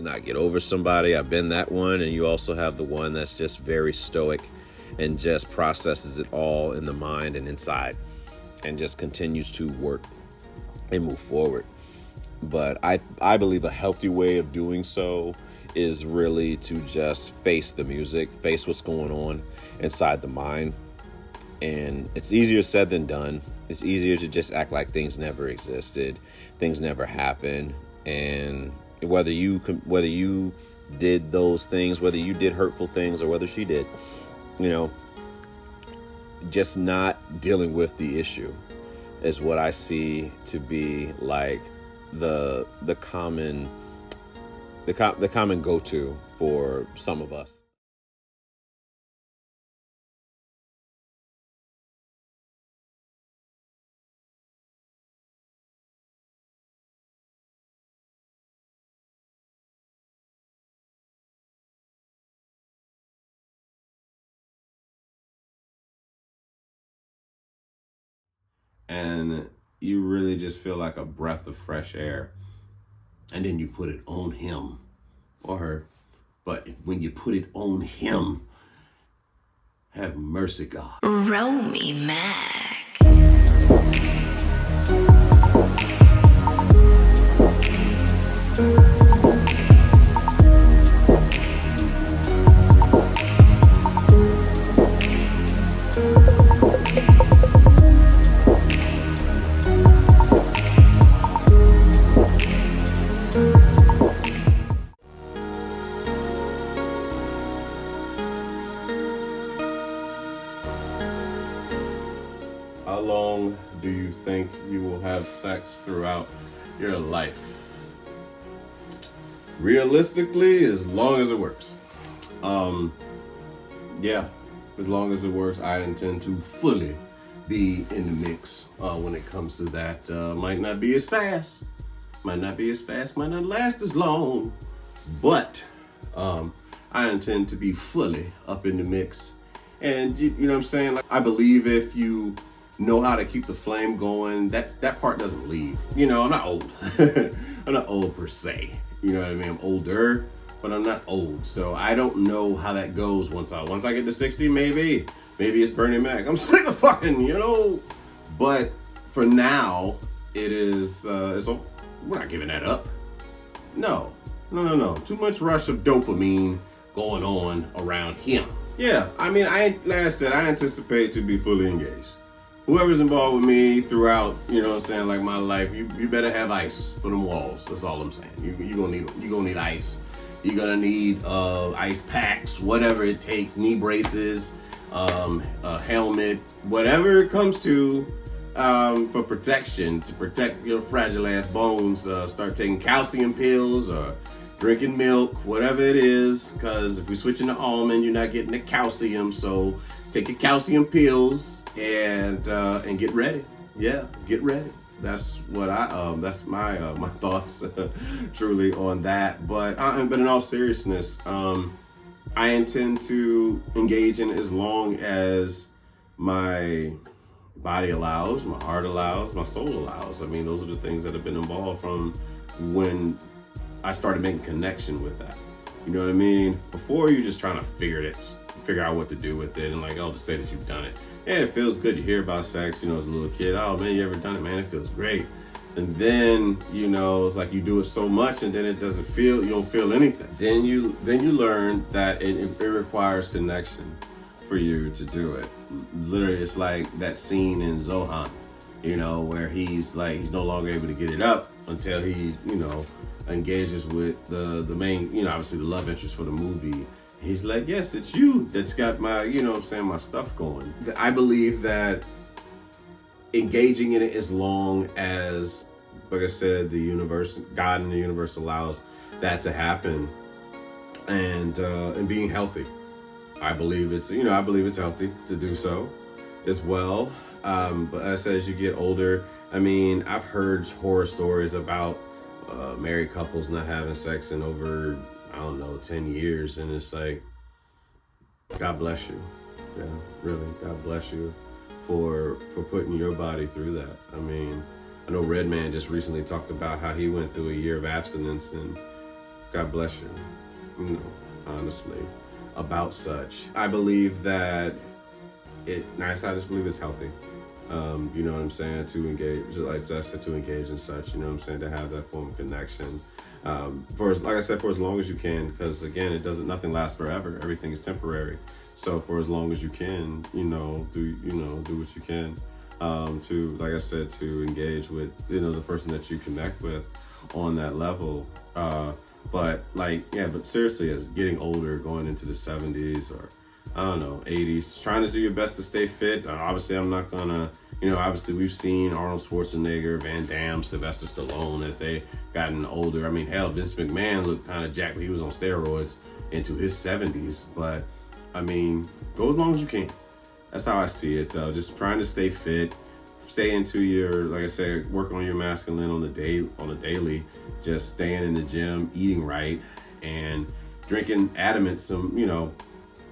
Not get over somebody. I've been that one. And you also have the one that's just very stoic and just processes it all in the mind and inside and just continues to work and move forward. But I believe a healthy way of doing so is really to just face the music, face what's going on inside the mind. And it's easier said than done. It's easier to just act like things never existed, things never happened. And whether you did those things, whether you did hurtful things or whether she did, just not dealing with the issue is what I see to be like the common go-to for some of us. And you really just feel like a breath of fresh air. And then you put it on him or her. But when you put it on him, have mercy, God. Roll me, Mac. How long do you think you will have sex throughout your life? Realistically, as long as it works. Yeah, as long as it works, I intend to fully be in the mix when it comes to that. Might not be as fast, might not last as long, but I intend to be fully up in the mix. And you know what I'm saying? Like, I believe if you know how to keep the flame going, that part doesn't leave. I'm not old. I'm not old per se. You know what I mean? I'm older, but I'm not old. So I don't know how that goes once I get to 60, maybe it's Bernie Mac. I'm sick of fucking, But for now, it is, we're not giving that up. No. Too much rush of dopamine going on around him. Yeah, I mean, like I said, I anticipate to be fully engaged. Whoever's involved with me throughout, like my life, you better have ice for them walls. That's all I'm saying. You gonna need ice. You're gonna need ice packs, whatever it takes, knee braces, a helmet, whatever it comes to for protection, to protect your fragile ass bones. Start taking calcium pills or drinking milk, whatever it is, because if we switch into almond, you're not getting the calcium. So take your calcium pills and get ready. Yeah, get ready. That's what that's my thoughts truly on that. But in all seriousness, I intend to engage in as long as my body allows, my heart allows, my soul allows. I mean, those are the things that have been involved from when I started making connection with that. You know what I mean? Before, you're just trying to figure out what to do with it, and just say that you've done it. Yeah, it feels good. You hear about sex, as a little kid. Oh man, you ever done it? Man, it feels great. And then, you know, it's like you do it so much and then it doesn't feel, you don't feel anything. Then you learn that it requires connection for you to do it. Literally, it's like that scene in Zohan, you know, where he's no longer able to get it up until he, you know, engages with the main, you know, obviously the love interest for the movie. He's like, yes, it's you that's got my, you know what I'm saying, my stuff going. I believe that engaging in it as long as, like I said, the universe, God and the universe allows that to happen, and being healthy. I believe it's healthy to do so as well. But as I said, as you get older, I mean, I've heard horror stories about married couples not having sex in over, I don't know, 10 years. And it's like, God bless you. Yeah, really, God bless you for putting your body through that. I mean, I know Redman just recently talked about how he went through a year of abstinence, and God bless you, you know, honestly, about such. I believe that I just believe it's healthy. You know what I'm saying, to engage, just like I said, to engage in such, you know what I'm saying, to have that form of connection. Like I said, for as long as you can, because again, nothing lasts forever. Everything is temporary. So for as long as you can, do what you can, to, like I said, to engage with, you know, the person that you connect with on that level. But seriously, as getting older, going into the 70s or, I don't know, 80s, trying to do your best to stay fit. Obviously, I'm not gonna, obviously we've seen Arnold Schwarzenegger, Van Damme, Sylvester Stallone as they gotten older. I mean, hell, Vince McMahon looked kind of jacked, but he was on steroids into his 70s. But I mean, go as long as you can. That's how I see it, though. Just trying to stay fit, stay into your, like I said, work on your masculine on a daily, just staying in the gym, eating right, and drinking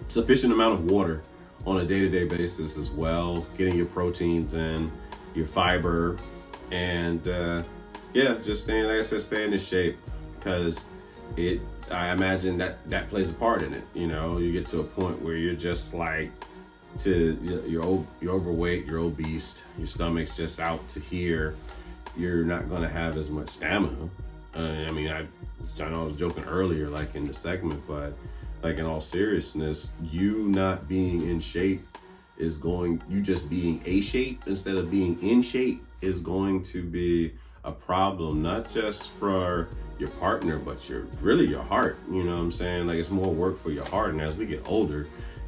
sufficient amount of water on a day-to-day basis as well, getting your proteins in, your fiber, and just staying, like I said, staying in shape, because I imagine that plays a part in it. You know, you get to a point where you're just like, you're overweight, you're obese, your stomach's just out to here, you're not gonna have as much stamina. I mean, I know I was joking earlier, like in the segment, but like in all seriousness, you not being in shape you just being a shape instead of being in shape is going to be a problem, not just for your partner, but your heart. You know what I'm saying? Like, it's more work for your heart. And as we get older,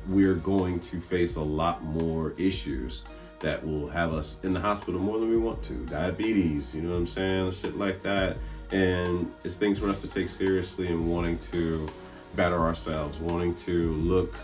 we're going to face a lot more issues that will have us in the hospital more than we want to. Diabetes, you know what I'm saying? Shit like that. And it's things for us to take seriously and wanting to better ourselves, wanting to look,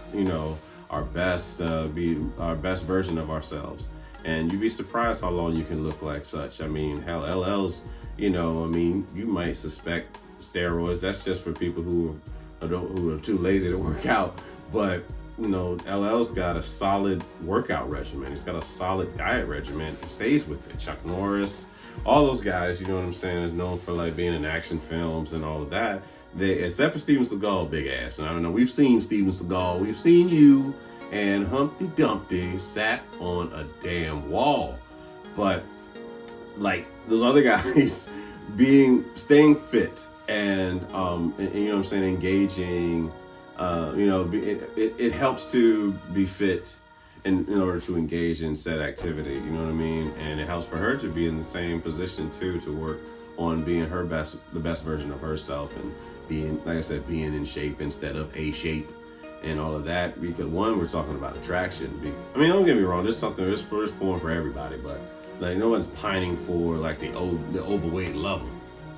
our best, be our best version of ourselves. And you'd be surprised how long you can look like such. I mean, hell, LLs, you might suspect steroids. That's just for people who are too lazy to work out. But, LL's got a solid workout regimen. He's got a solid diet regimen. He stays with it. Chuck Norris, all those guys, you know what I'm saying, is known for like being in action films and all of that. Except for Steven Seagal, big ass. And I don't know, we've seen Steven Seagal, we've seen you and Humpty Dumpty sat on a damn wall. But like those other guys staying fit and you know what I'm saying, engaging, it helps to be fit in order to engage in said activity, you know what I mean? And it helps for her to be in the same position too, to work on being the best version of herself, and being, like I said, being in shape instead of a shape and all of that. Because one, we're talking about attraction. Don't get me wrong, there's porn for everybody, but like no one's pining for like the overweight level.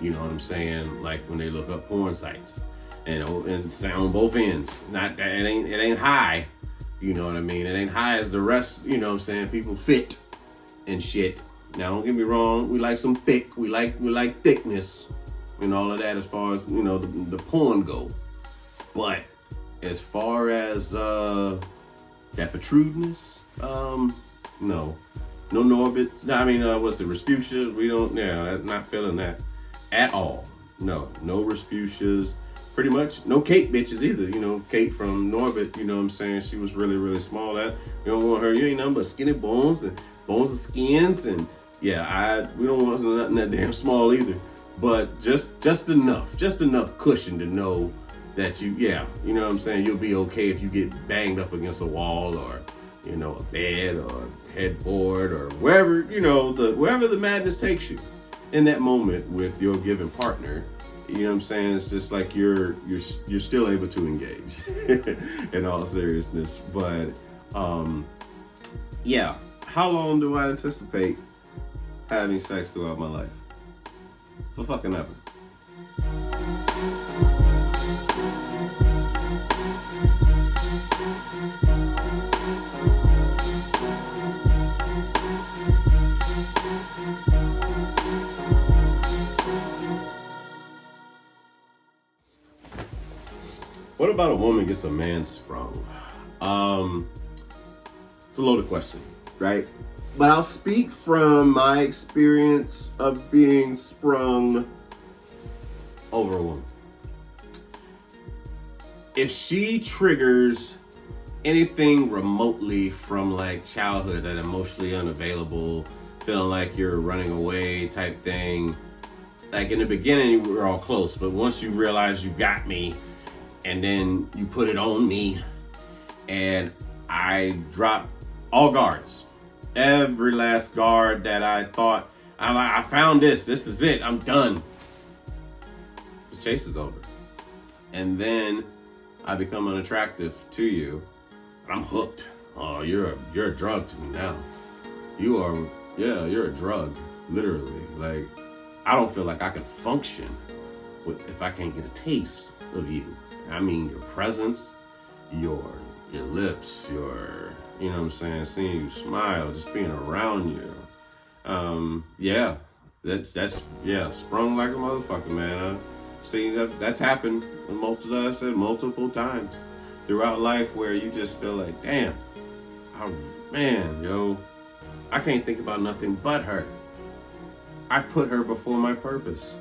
You know what I'm saying? Like when they look up porn sites and say on both ends. It ain't high. You know what I mean? It ain't high as the rest, you know what I'm saying? People fit and shit. Now don't get me wrong, we like some thick, we like thickness and all of that as far as, the porn go. But as far as that protrudeness, no Norbit. What's it, Respucia? Not feeling that at all. No Respucias. Pretty much no Kate bitches either. Kate from Norbit, you know what I'm saying? She was really, really small. That you don't want her. You ain't nothing but skinny bones and skins and Yeah, we don't want nothing that damn small either. But just enough cushion to know that you know what I'm saying, you'll be okay if you get banged up against a wall or, you know, a bed or a headboard or wherever, you know, wherever the madness takes you in that moment with your given partner. You know what I'm saying? It's just like you're still able to engage in all seriousness. But yeah, how long do I anticipate having sex throughout my life? For fucking ever. What about a woman gets a man sprung? It's a loaded question, right? But I'll speak from my experience of being sprung over a woman. If she triggers anything remotely from like childhood, that emotionally unavailable, feeling like you're running away type thing, like in the beginning we were all close, but once you realize you got me, and then you put it on me, and I dropped all guards. Every last guard that I thought, I found this is it, I'm done. The chase is over. And then I become unattractive to you. I'm hooked. Oh, you're a drug to me now. You're a drug, literally. Like, I don't feel like I can function if I can't get a taste of you. I mean, your presence, your lips, you know what I'm saying, seeing you smile, just being around you. That's sprung like a motherfucker, man. See, that's happened multiple times throughout life where you just feel like, damn, I can't think about nothing but her. I put her before my purpose.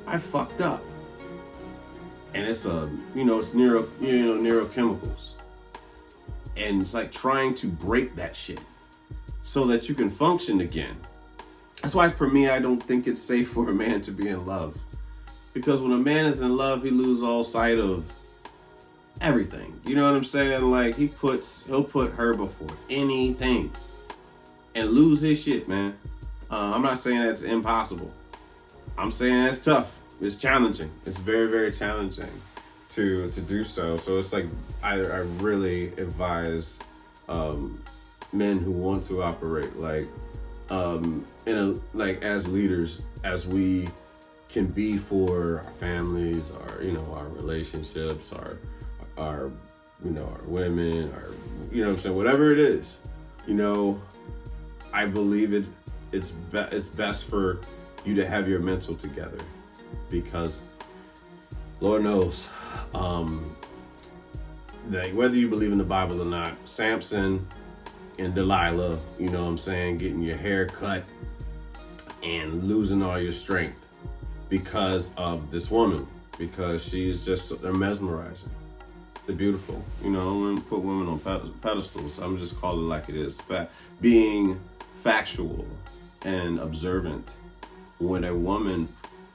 I fucked up. And it's neurochemicals. And it's like trying to break that shit so that you can function again. That's why for me, I don't think it's safe for a man to be in love. Because when a man is in love, he loses all sight of everything. You know what I'm saying? Like he'll put her before anything and lose his shit, man. I'm not saying that's impossible. I'm saying that's tough. It's challenging. It's very, very challenging to do so. So it's like I really advise men who want to operate like as leaders, as we can be for our families, our relationships, our women, what I'm saying, whatever it is, I believe it's best for you to have your mental together, because Lord knows, like whether you believe in the Bible or not, Samson and Delilah, getting your hair cut and losing all your strength because of this woman, because she's just, they're mesmerizing. They're beautiful. I wouldn't put women on pedestals. I'm just calling it like it is. Being factual and observant. When a woman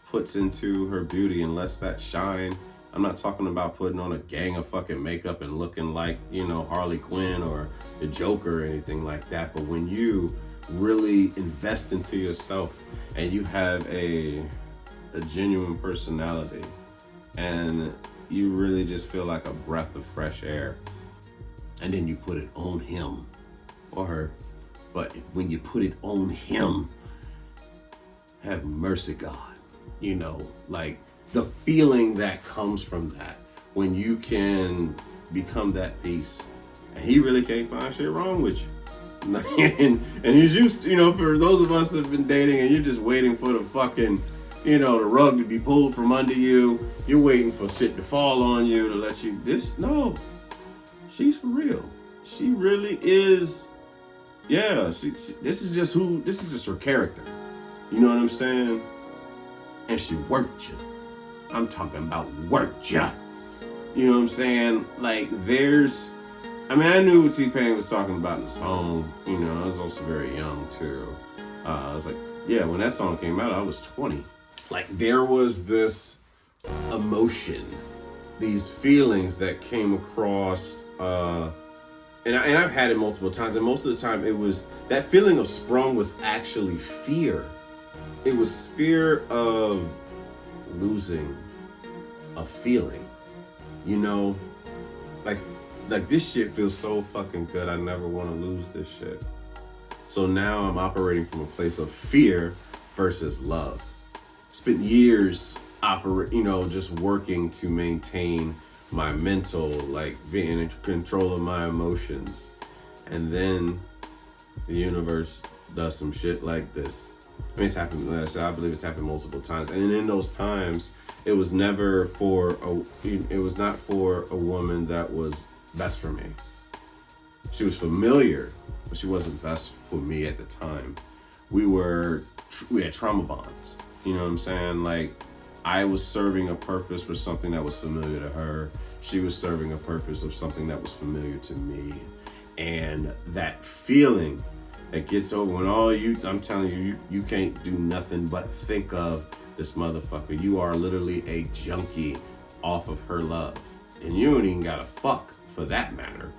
puts into her beauty and lets that shine, I'm not talking about putting on a gang of fucking makeup and looking like, Harley Quinn or the Joker or anything like that. But when you really invest into yourself and you have a genuine personality and you really just feel like a breath of fresh air, and then you put it on him or her. But when you put it on him, have mercy, God. Like the feeling that comes from that, when you can become that piece, and he really can't find shit wrong with you. and he's used to, for those of us that have been dating and you're just waiting for the fucking, the rug to be pulled from under you, you're waiting for shit to fall on you to let you, no, she's for real. She really is. Yeah, this is just her character. You know what I'm saying? And she worked you. I'm talking about worked you. You know what I'm saying? Like I mean, I knew what T-Pain was talking about in the song. You know, I was also very young too. I was like, yeah, when that song came out, I was 20. Like, there was this emotion, these feelings that came across, and I've had it multiple times, and most of the time it was, that feeling of sprung was actually fear. It was fear of losing a feeling, you know? Like this shit feels so fucking good, I never want to lose this shit. So now I'm operating from a place of fear versus love. Spent years just working to maintain my mental, like being in control of my emotions. And then the universe does some shit like this. I mean, it's happened, like I said, I believe it's happened multiple times. And in those times, it was not for a woman that was best for me. She was familiar, but she wasn't best for me at the time. We had trauma bonds. You know what I'm saying? Like, I was serving a purpose for something that was familiar to her. She was serving a purpose of something that was familiar to me. And that feeling that gets over when I'm telling you, you can't do nothing but think of this motherfucker. You are literally a junkie off of her love. And you don't even gotta fuck for that matter.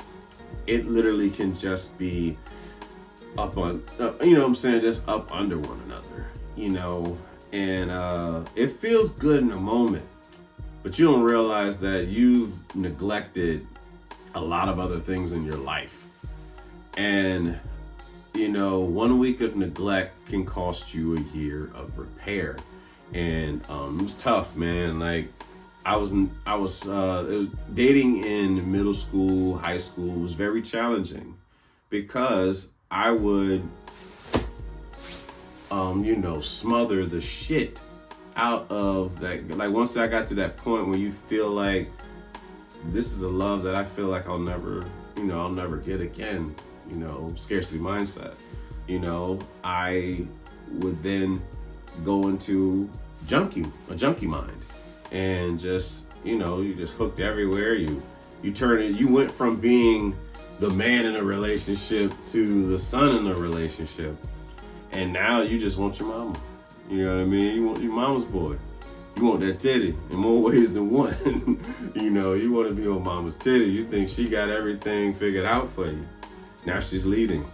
It literally can just be up on, you know what I'm saying? Just up under one another, you know? And it feels good in a moment, but you don't realize that you've neglected a lot of other things in your life. And, you know, 1 week of neglect can cost you a year of repair. And it was tough, man. Like, it was dating in middle school, high school was very challenging because I would, smother the shit out of that. Like, once I got to that point where you feel like this is a love that I feel like I'll never get again, scarcity mindset, I would then go into a junkie mind. And just, you just hooked everywhere. You went from being the man in a relationship to the son in a relationship. And now you just want your mama. You know what I mean? You want your mama's boy. You want that titty in more ways than one. You want to be on mama's titty. You think she got everything figured out for you. Now she's leading.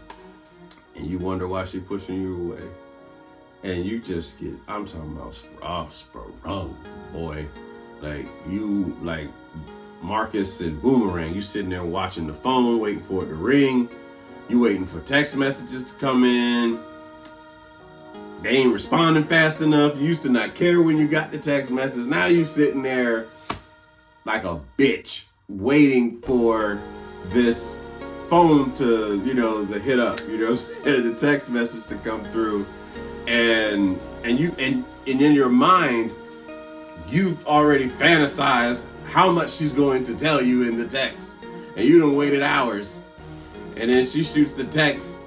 And you wonder why she's pushing you away. And you just get, I'm talking about sprung, boy. Like Marcus and Boomerang, you sitting there watching the phone, waiting for it to ring. You waiting for text messages to come in. They ain't responding fast enough. You used to not care when you got the text message. Now you sitting there like a bitch, waiting for this phone to, to hit up, the text message to come through. And in your mind, you've already fantasized how much she's going to tell you in the text. And you done waited hours. And then she shoots the text.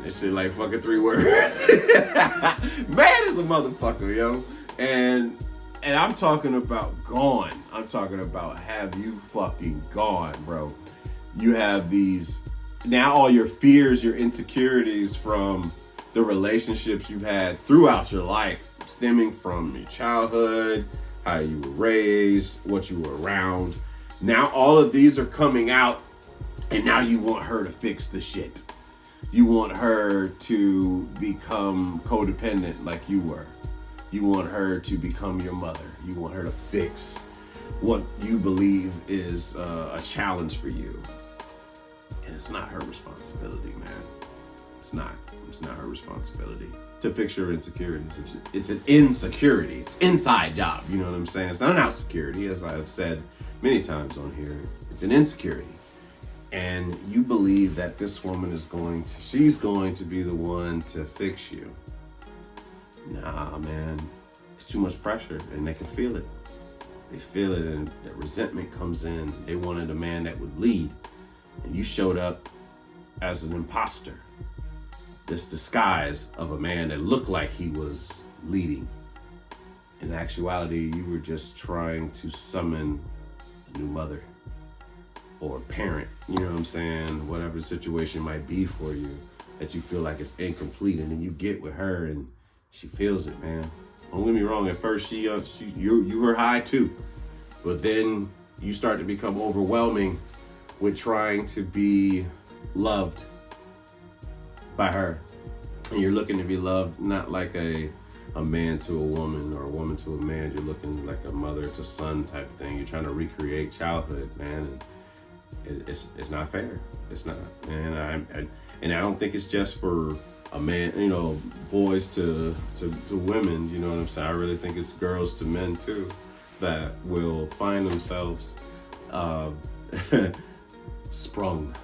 And shit like fucking 3 words. Mad as a motherfucker, yo. And I'm talking about gone. I'm talking about have you fucking gone, bro. You have these, now all your fears, your insecurities from the relationships you've had throughout your life, stemming from your childhood, how you were raised, what you were around. Now all of these are coming out, and now you want her to fix the shit. You want her to become codependent like you were. You want her to become your mother. You want her to fix what you believe is a challenge for you. And it's not her responsibility, man. It's not her responsibility to fix your insecurities. It's an insecurity. It's inside job. You know what I'm saying? It's not an out security, as I've said many times on here. It's an insecurity. And you believe that this woman she's going to be the one to fix you. Nah, man. It's too much pressure, and they can feel it. They feel it, and that resentment comes in. They wanted a man that would lead, and you showed up as an imposter. This disguise of a man that looked like he was leading. In actuality, you were just trying to summon a new mother. or parent, you know what I'm saying? Whatever the situation might be for you, that you feel like it's incomplete, and then you get with her and she feels it, man. Don't get me wrong. At first, you were high too, but then you start to become overwhelming with trying to be loved by her, and you're looking to be loved not like a man to a woman or a woman to a man. You're looking like a mother to son type thing. You're trying to recreate childhood, man, and it's not fair. It's not, man. And I don't think it's just for a man, you know, boys to women, you know what I'm saying? I really think it's girls to men too that will find themselves sprung.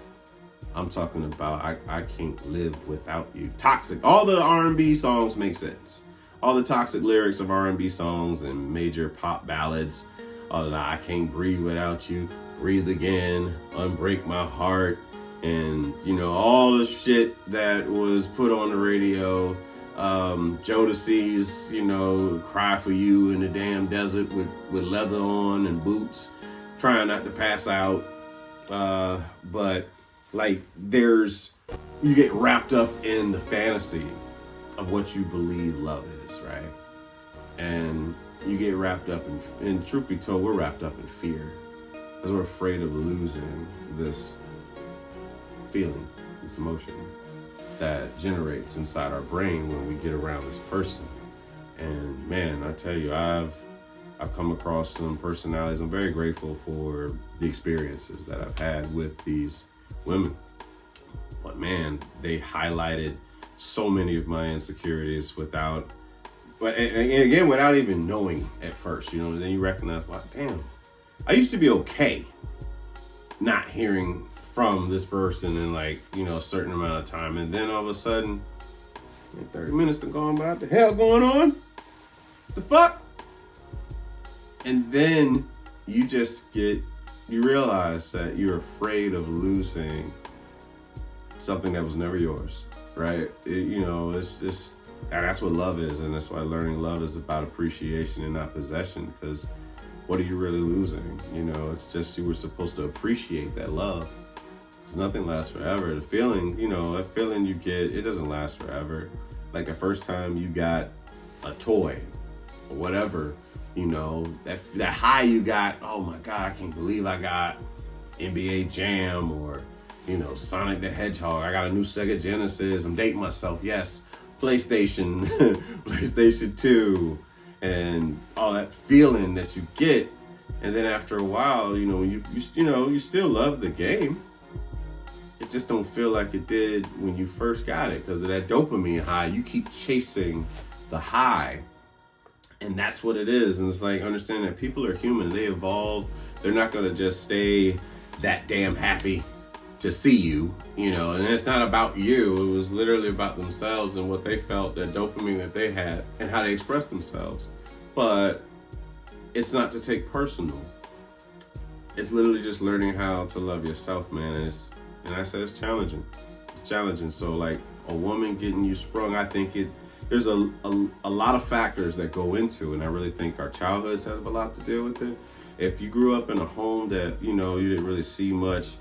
I'm talking about I can't live without you. Toxic. All the R&B songs make sense. All the toxic lyrics of R&B songs and major pop ballads. All that I can't breathe without you. Breathe again. Unbreak my heart. And, you know, all the shit that was put on the radio. Jodeci's, you know, Cry for You in the damn desert with leather on and boots. Trying not to pass out. But like you get wrapped up in the fantasy of what you believe love is, right? And you get wrapped up in, and truth be told, we're wrapped up in fear. Because we're afraid of losing this feeling, this emotion that generates inside our brain when we get around this person. And man, I tell you, I've come across some personalities. I'm very grateful for the experiences that I've had with these women. But man, they highlighted so many of my insecurities without even knowing at first, you know. And then you recognize, wow, damn, I used to be okay not hearing from this person in, like, you know, a certain amount of time, and then all of a sudden 30 minutes to gone by. What the hell going on? The fuck? And then you realize that you're afraid of losing something that was never yours, right? It's just, and that's what love is. And that's why learning love is about appreciation and not possession, because what are you really losing? You know, it's just, you were supposed to appreciate that love, because nothing lasts forever. The feeling, you know, that feeling you get, it doesn't last forever. Like the first time you got a toy or whatever, you know, that high you got, oh my God, I can't believe I got NBA Jam, or, you know, Sonic the Hedgehog. I got a new Sega Genesis. I'm dating myself. Yes. PlayStation, PlayStation 2, and all that feeling that you get. And then after a while, you know, you still love the game. It just don't feel like it did when you first got it, because of that dopamine high. You keep chasing the high. And that's what it is. And it's like, understand that people are human. They evolve. They're not going to just stay that damn happy to see you, you know. And it's not about you. It was literally about themselves and what they felt, that dopamine that they had, and how they expressed themselves. But it's not to take personal. It's literally just learning how to love yourself, man. And I said it's challenging. It's challenging. So like a woman getting you sprung, I think there's a lot of factors that go into it, and I really think our childhoods have a lot to deal with it. If you grew up in a home that, you know, you didn't really see much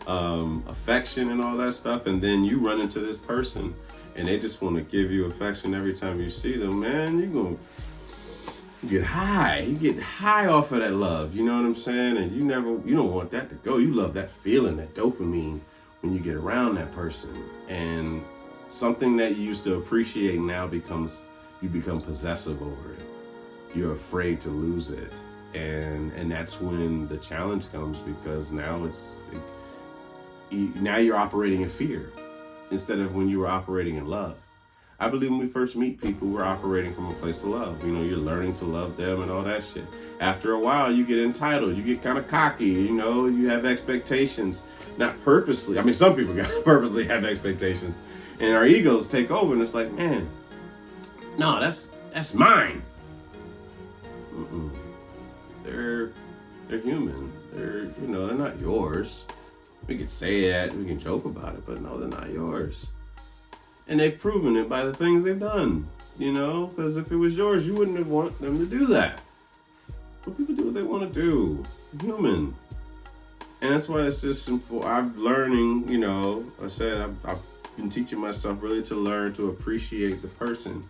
affection and all that stuff, and then you run into this person and they just want to give you affection every time you see them, man, you're going to get high. You get high off of that love, you know what I'm saying? And you don't want that to go. You love that feeling, that dopamine when you get around that person. And something that you used to appreciate now you become possessive over it. You're afraid to lose it. And that's when the challenge comes, because now now you're operating in fear instead of when you were operating in love. I believe when we first meet people, we're operating from a place of love. You know, you're learning to love them and all that shit. After a while, you get entitled. You get kind of cocky, you know, you have expectations. Not purposely. I mean, some people purposely have expectations. And our egos take over, and it's like, man, no, that's mine. Mm-mm. They're human. They're not yours. We could say that, we can joke about it, but no, they're not yours. And they've proven it by the things they've done, you know, because if it was yours, you wouldn't have wanted them to do that. But people do what they want to do. They're human. And that's why it's just simple. I'm learning, you know, I said I've been teaching myself really to learn to appreciate the person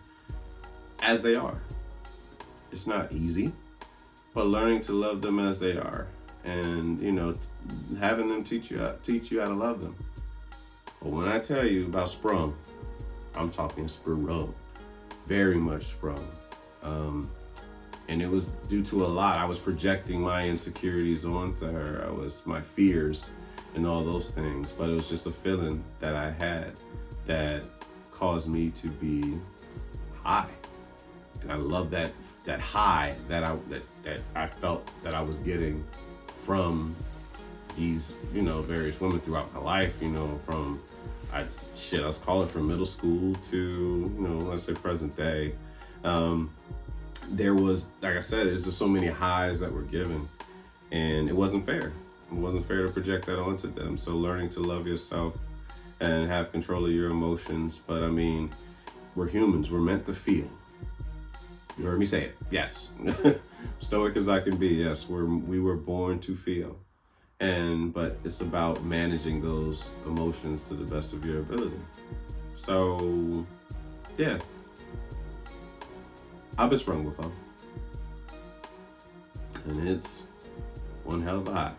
as they are. It's not easy, but learning to love them as they are, and you know, having them teach you how to love them. But when I tell you about sprung, I'm talking sprung, very much sprung. And it was due to a lot. I was projecting my insecurities onto her. My fears and all those things. But it was just a feeling that I had that caused me to be high. And I love that high that I felt that I was getting from these, you know, various women throughout my life, you know, I was calling from middle school to, you know, let's say present day. There was, like I said, there's just so many highs that were given, and it wasn't fair. It wasn't fair to project that onto them. So learning to love yourself and have control of your emotions. But I mean, we're humans. We're meant to feel. You heard me say it. Yes. Stoic as I can be. Yes, we were born to feel. But it's about managing those emotions to the best of your ability. So, yeah. I've been sprung before. And it's one hell of a high.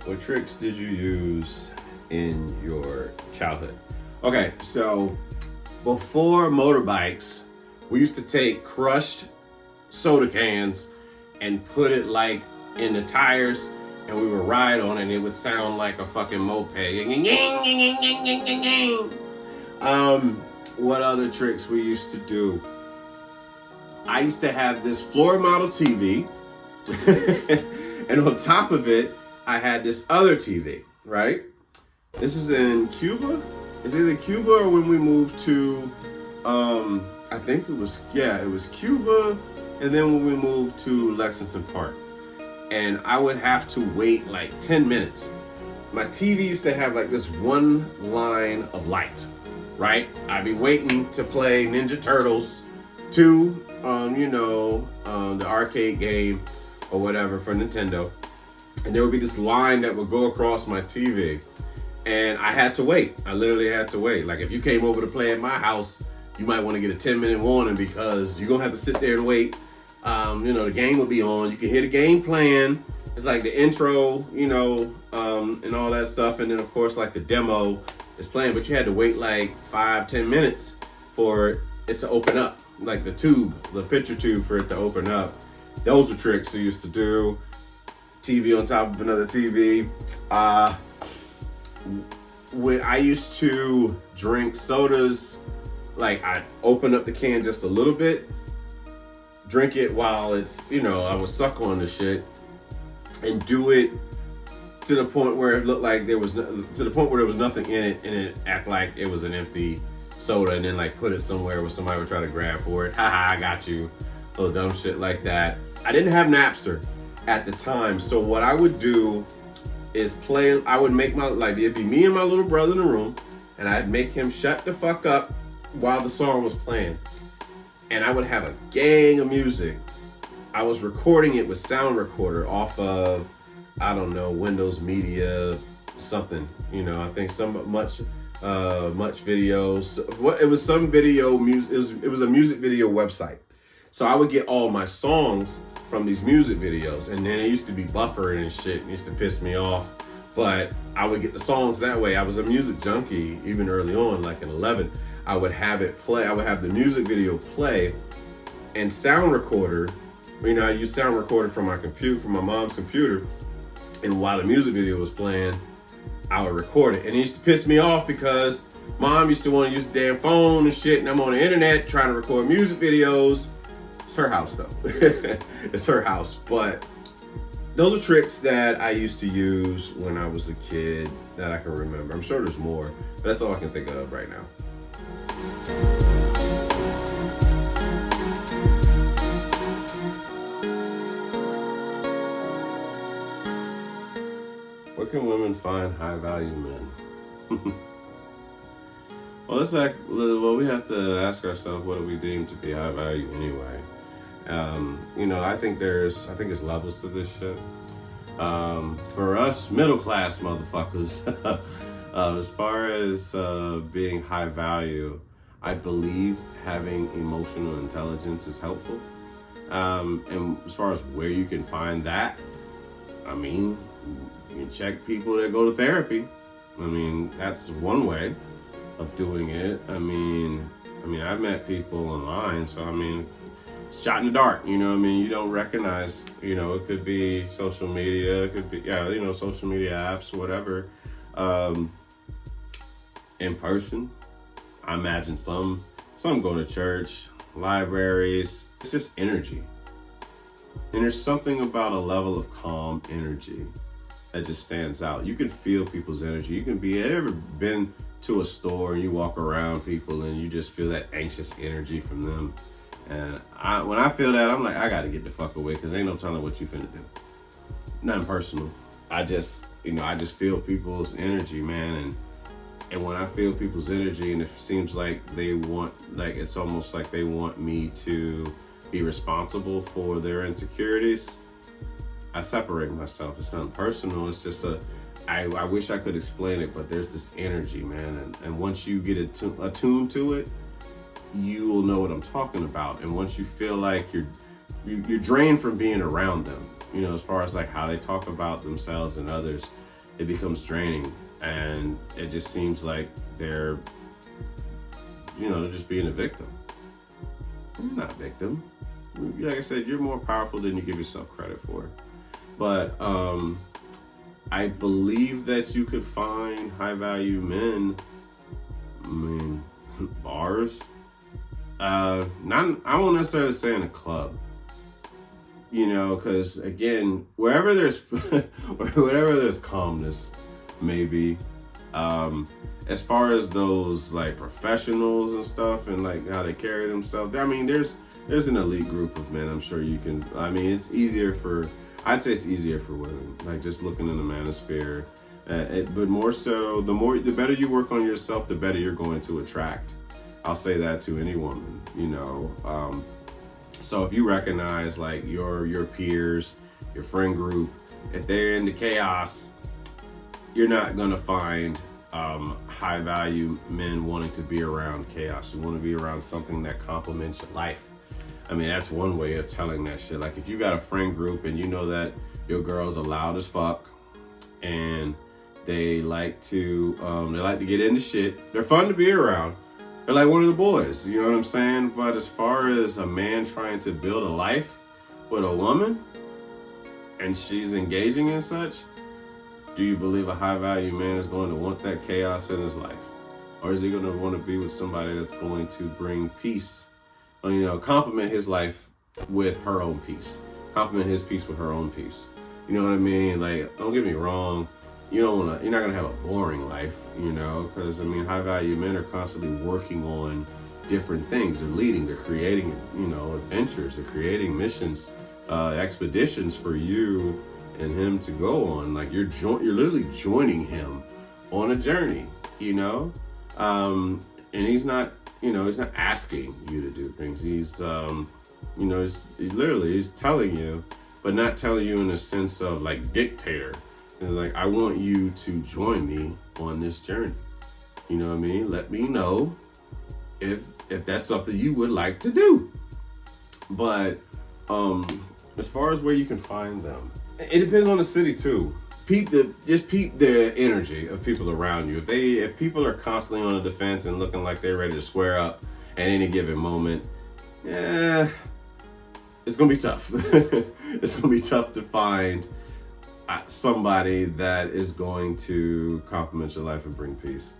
What tricks did you use in your childhood? Okay, so before motorbikes, we used to take crushed soda cans and put it like in the tires, and we would ride on it, and it would sound like a fucking moped. What other tricks we used to do? I used to have this floor model TV, and on top of it, I had this other TV, right? This is in Cuba. It's either Cuba or when we moved to, I think it was Cuba. And then when we moved to Lexington Park. And I would have to wait like 10 minutes. My TV used to have like this one line of light, right? I'd be waiting to play Ninja Turtles 2, the arcade game or whatever for Nintendo. And there would be this line that would go across my TV. And I had to wait. I literally had to wait. Like if you came over to play at my house, you might want to get a 10-minute warning because you're going to have to sit there and wait. The game will be on. You can hear the game playing. It's like the intro, and all that stuff. And then of course, like the demo is playing, but you had to wait like 5-10 minutes for it to open up. Like the picture tube for it to open up. Those were tricks I used to do. TV on top of another TV. When I used to drink sodas, like I'd open up the can just a little bit, drink it while it's, I would suck on the shit and do it to the point where it looked like there was nothing in it, and it act like it was an empty soda, and then like put it somewhere where somebody would try to grab for it. Haha, I got you. Little dumb shit like that. I didn't have Napster at the time, so what I would do is I would make it'd be me and my little brother in the room, and I'd make him shut the fuck up while the song was playing. And I would have a gang of music. I was recording it with sound recorder off of, I don't know, Windows Media something. I think much videos. It was some video music. It was a music video website. So I would get all my songs from these music videos, and then it used to be buffering and shit. It used to piss me off, but I would get the songs that way. I was a music junkie even early on, like in 11. I would have it play. I would have the music video play, and sound recorder. I used sound recorder from my mom's computer, and while the music video was playing, I would record it. And it used to piss me off because mom used to want to use the damn phone and shit, and I'm on the internet trying to record music videos. It's her house though. It's her house. But those are tricks that I used to use when I was a kid that I can remember. I'm sure there's more, but that's all I can think of right now. can women find high value men? Well, we have to ask ourselves, what do we deem to be high value anyway? I think it's levels to this shit. For us middle class motherfuckers, as far as being high value, I believe having emotional intelligence is helpful. And as far as where you can find that, I mean, you can check people that go to therapy. I mean, that's one way of doing it. I mean, I've met people online, so I mean, it's shot in the dark, you know what I mean? You don't recognize, it could be social media, it could be, social media apps, whatever. In person, I imagine some go to church, libraries. It's just energy. And there's something about a level of calm energy that just stands out. You can feel people's energy. Have you ever been to a store and you walk around people and you just feel that anxious energy from them? And when I feel that, I'm like, I gotta get the fuck away, because ain't no telling what you finna do. Nothing personal. I just feel people's energy, man. And when I feel people's energy and it seems like it's almost like they want me to be responsible for their insecurities, I separate myself. It's nothing personal. It's just I wish I could explain it, but there's this energy, man. And once you get attuned to it, you will know what I'm talking about. And once you feel like you're drained from being around them, as far as like how they talk about themselves and others, it becomes draining. And it just seems like they're just being a victim. You're not a victim. Like I said, you're more powerful than you give yourself credit for. But I believe that you could find high value men, bars. I won't necessarily say in a club, because again, wherever there's calmness, maybe. As far as those like professionals and stuff and like how they carry themselves, there's an elite group of men. I'm sure you can. I'd say it's easier for women, like just looking in the manosphere. But more so, the better you work on yourself, the better you're going to attract. I'll say that to any woman, So if you recognize like your peers, your friend group, if they're into chaos, you're not gonna find high value men wanting to be around chaos. You want to be around something that complements your life. That's one way of telling that shit. Like if you got a friend group and you know that your girls are loud as fuck and they like to get into shit. They're fun to be around. They're like one of the boys, you know what I'm saying? But as far as a man trying to build a life with a woman and she's engaging in such, do you believe a high value man is going to want that chaos in his life? Or is he going to want to be with somebody that's going to bring peace? Or, complement his life with her own peace. Complement his peace with her own peace. You know what I mean? Like, don't get me wrong. You're not going to have a boring life, because high value men are constantly working on different things. They're leading, they're creating, adventures, they're creating missions, expeditions for you and him to go on. Like you're literally joining him on a journey, and he's not asking you to do things. He's he's telling you, but not telling you in a sense of like dictator. And like, I want you to join me on this journey. You know what I mean? Let me know if that's something you would like to do. But as far as where you can find them, it depends on the city too. Peep the energy of people around you. If people are constantly on the defense and looking like they're ready to square up at any given moment, it's gonna be tough. It's gonna be tough to find somebody that is going to complement your life and bring peace.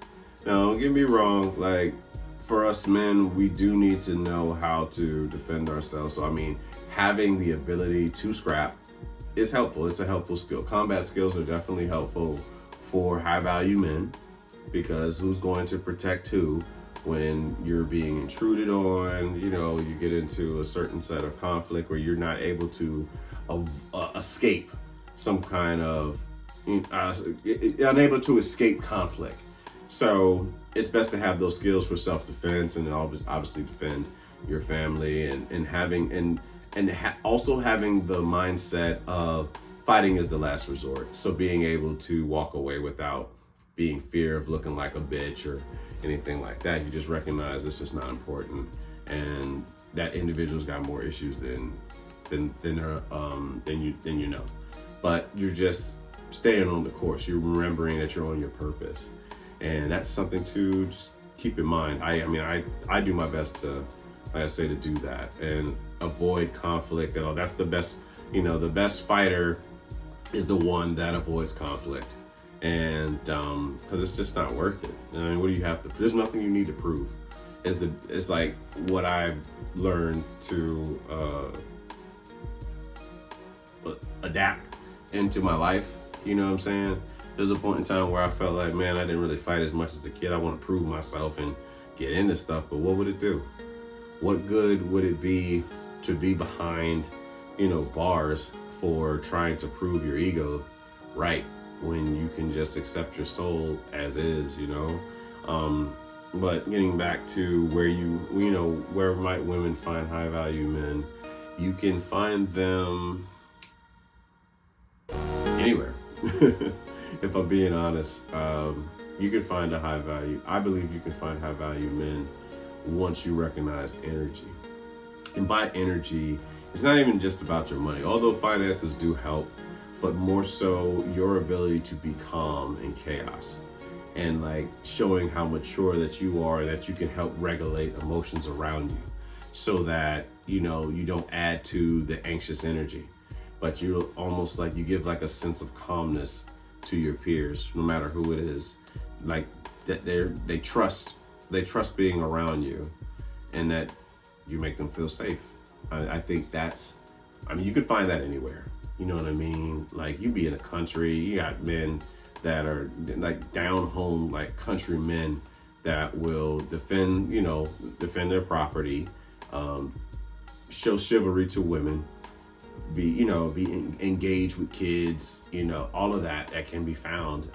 Now, don't get me wrong, like for us men, we do need to know how to defend ourselves. So having the ability to scrap is helpful. It's a helpful skill. Combat skills are definitely helpful for high value men, because who's going to protect who when you're being intruded on? You get into a certain set of conflict where you're not able to escape some kind of unable to escape conflict. So it's best to have those skills for self-defense and obviously defend your family and also having the mindset of fighting is the last resort. So being able to walk away without being fear of looking like a bitch or anything like that. You just recognize it's just not important, and that individual's got more issues than you know. But you're just staying on the course. You're remembering that you're on your purpose, and that's something to just keep in mind. I do my best to, like I say, to do that and avoid conflict. And that's the best. The best fighter is the one that avoids conflict, and because it's just not worth it. What do you have to? There's nothing you need to prove. It's like what I've learned to adapt into my life. You know what I'm saying? There's a point in time where I felt like, man, I didn't really fight as much as a kid. I want to prove myself and get into stuff, but what would it do? What good would it be to be behind, bars for trying to prove your ego right when you can just accept your soul as is, But getting back to where might women find high value men? You can find them anywhere. If I'm being honest, you can find I believe you can find high value men once you recognize energy. And by energy, it's not even just about your money, although finances do help, but more so your ability to be calm in chaos and like showing how mature that you are, that you can help regulate emotions around you so that, you don't add to the anxious energy, but you're almost like you give like a sense of calmness to your peers, no matter who it is, like that they trust being around you and that you make them feel safe. I think you can find that anywhere. You know what I mean? Like you be in a country, you got men that are like down home, like country men that will defend their property, show chivalry to women, be engaged with kids, all of that can be found,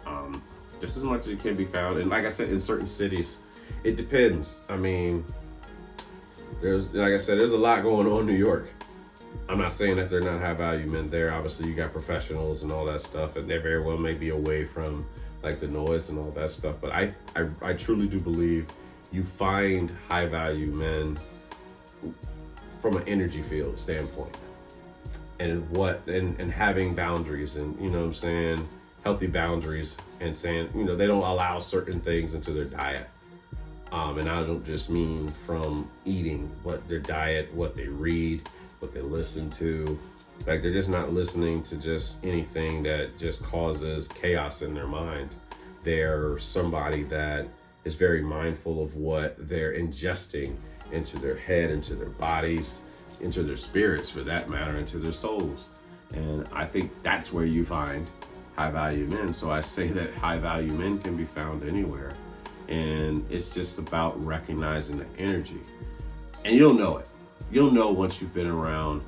just as much as it can be found. And like I said, in certain cities, it depends. There's a lot going on in New York. I'm not saying that they're not high value men there. Obviously you got professionals and all that stuff, and they very well may be away from like the noise and all that stuff. But I truly do believe you find high value men from an energy field standpoint, and having boundaries, and healthy boundaries, and saying they don't allow certain things into their diet. And I don't just mean from eating, but their diet, what they read, what they listen to. Like they're just not listening to just anything that just causes chaos in their mind. They're somebody that is very mindful of what they're ingesting into their head, into their bodies, into their spirits for that matter, into their souls. And I think that's where you find high value men. So I say that high value men can be found anywhere. And it's just about recognizing the energy. And you'll know it. You'll know once you've been around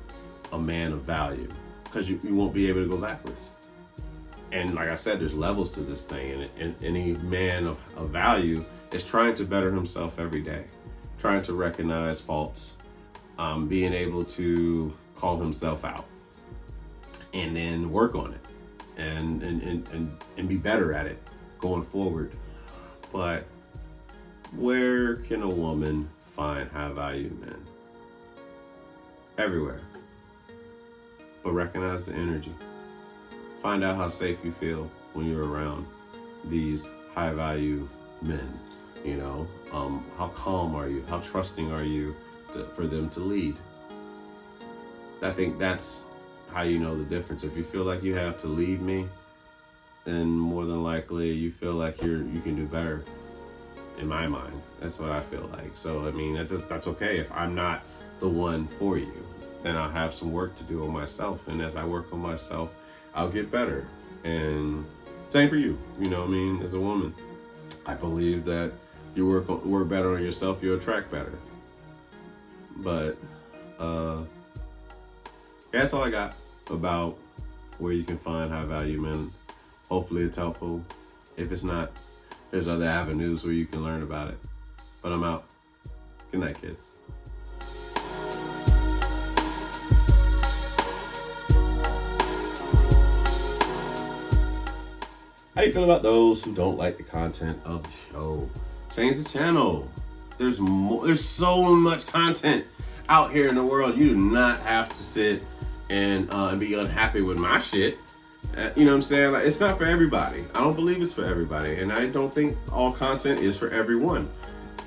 a man of value, because you won't be able to go backwards. And like I said, there's levels to this thing. And any man of value is trying to better himself every day, trying to recognize faults, being able to call himself out and then work on it and be better at it going forward. But where can a woman find high value men? Everywhere. But recognize the energy. Find out how safe you feel when you're around these high value men. How calm are you? How trusting are you for them to lead? I think that's how you know the difference. If you feel like you have to lead me, then more than likely you feel like you can do better. In my mind, that's what I feel like. So that's okay. If I'm not the one for you, then I'll have some work to do on myself. And as I work on myself, I'll get better. And same for you. As a woman, I believe that you work better on yourself, you attract better. But that's all I got about where you can find high value men. Hopefully it's helpful. If it's not, there's other avenues where you can learn about it. But I'm out. Good night, kids. How do you feel about those who don't like the content of the show? Change the channel. There's more. There's so much content out here in the world. You do not have to sit and be unhappy with my shit. You know what I'm saying? Like, it's not for everybody. I don't believe it's for everybody, and I don't think all content is for everyone.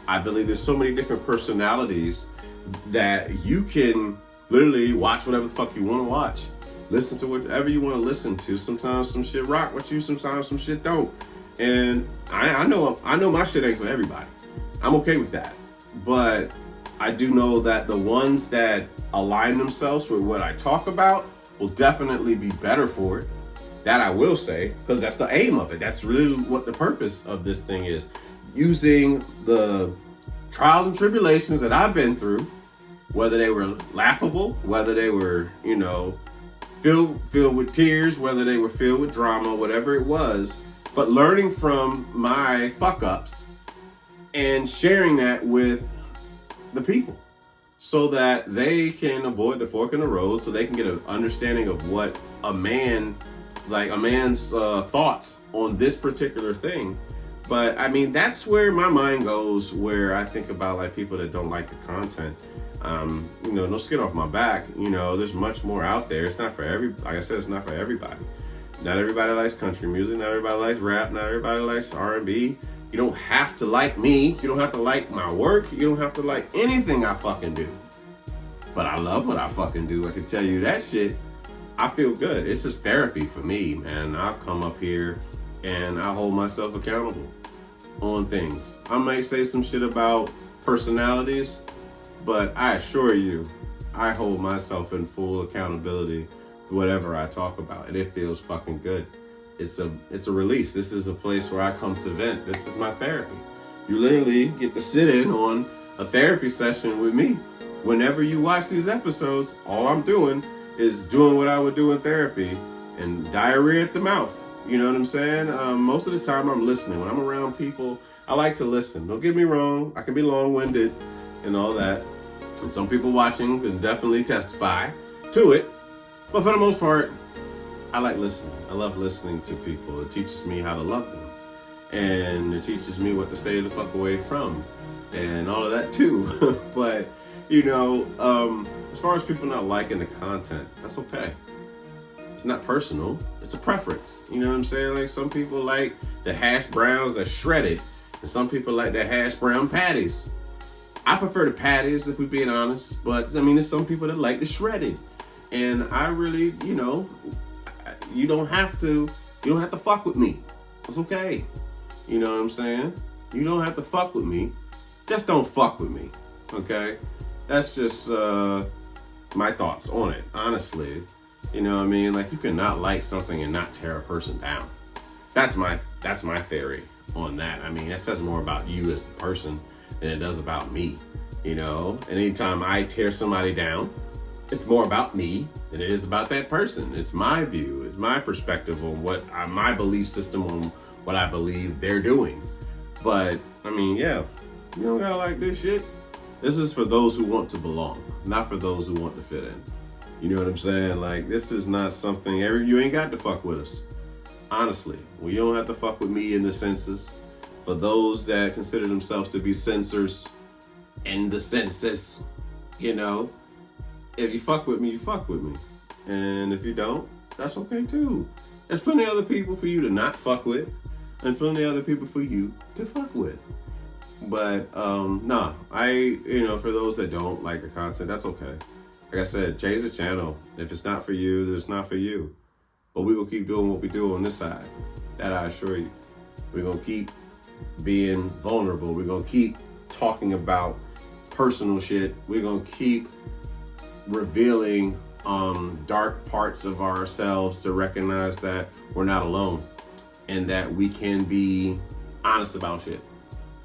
I believe there's so many different personalities that you can literally watch whatever the fuck you want to watch. Listen to whatever you want to listen to. Sometimes some shit rock with you, sometimes some shit don't. And I know my shit ain't for everybody. I'm okay with that. But I do know that the ones that align themselves with what I talk about will definitely be better for it. That I will say, because that's the aim of it. That's really what the purpose of this thing is. Using the trials and tribulations that I've been through, whether they were laughable, whether they were, filled with tears, whether they were filled with drama, whatever it was, but learning from my fuck ups and sharing that with the people so that they can avoid the fork in the road, so they can get an understanding of what a man's thoughts on this particular thing. But I mean, that's where my mind goes, where I think about like people that don't like the content. No skin off my back. There's much more out there. It's not for like I said, it's not for everybody. Not everybody likes country music. Not everybody likes rap. Not everybody likes R&B. You don't have to like me. You don't have to like my work. You don't have to like anything I fucking do. But I love what I fucking do. I can tell you that shit. I feel good. It's just therapy for me, man. I'll come up here and I hold myself accountable on things. I might say some shit about personalities, but I assure you, I hold myself in full accountability for whatever I talk about, and it feels fucking good. It's a release. This is a place where I come to vent. This is my therapy. You literally get to sit in on a therapy session with me. Whenever you watch these episodes, all I'm doing is doing what I would do in therapy and diarrhea at the mouth. You know what I'm saying? Most of the time I'm listening. When I'm around people, I like to listen. Don't get me wrong. I can be long-winded and all that. And some people watching can definitely testify to it. But for the most part, I like listening. I love listening to people. It teaches me how to love them. And it teaches me what to stay the fuck away from. And all of that too. But, as far as people not liking the content, that's okay. It's not personal. It's a preference. You know what I'm saying? Like, some people like the hash browns that shredded, and some people like the hash brown patties. I prefer the patties, if we're being honest. But I mean, there's some people that like the shredded, and I really, you don't have to fuck with me. It's okay. You know what I'm saying? You don't have to fuck with me. Just don't fuck with me. Okay? That's just my thoughts on it, honestly. You know what I mean? Like, you cannot like something and not tear a person down. That's my theory on that. I mean, that says more about you as the person than it does about me. And anytime I tear somebody down, it's more about me than it is about that person. It's my view. It's my perspective on my belief system on what I believe they're doing. But, I mean, yeah, you don't gotta like this shit. This is for those who want to belong, not for those who want to fit in. You know what I'm saying? Like, this is not something, you ain't got to fuck with us. Honestly, well, you don't have to fuck with me in the senses. For those that consider themselves to be censors in the census, if you fuck with me, you fuck with me. And if you don't, that's okay too. There's plenty of other people for you to not fuck with, and plenty of other people for you to fuck with. But, for those that don't like the content, that's okay. Like I said, change the channel. If it's not for you, then it's not for you. But we will keep doing what we do on this side. That I assure you. We're going to keep being vulnerable. We're going to keep talking about personal shit. We're going to keep revealing dark parts of ourselves to recognize that we're not alone. And that we can be honest about shit.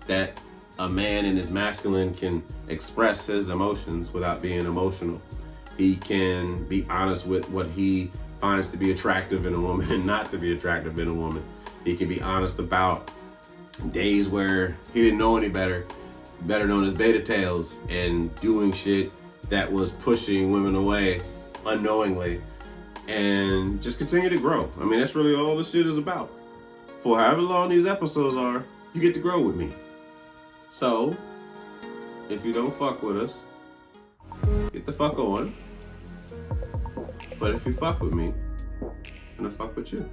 That a man in his masculine can express his emotions without being emotional. He can be honest with what he finds to be attractive in a woman and not to be attractive in a woman. He can be honest about days where he didn't know any better known as beta tails, and doing shit that was pushing women away unknowingly, and just continue to grow. I mean, that's really all this shit is about. For however long these episodes are, you get to grow with me. So, if you don't fuck with us, get the fuck on. But if you fuck with me, I'm gonna fuck with you.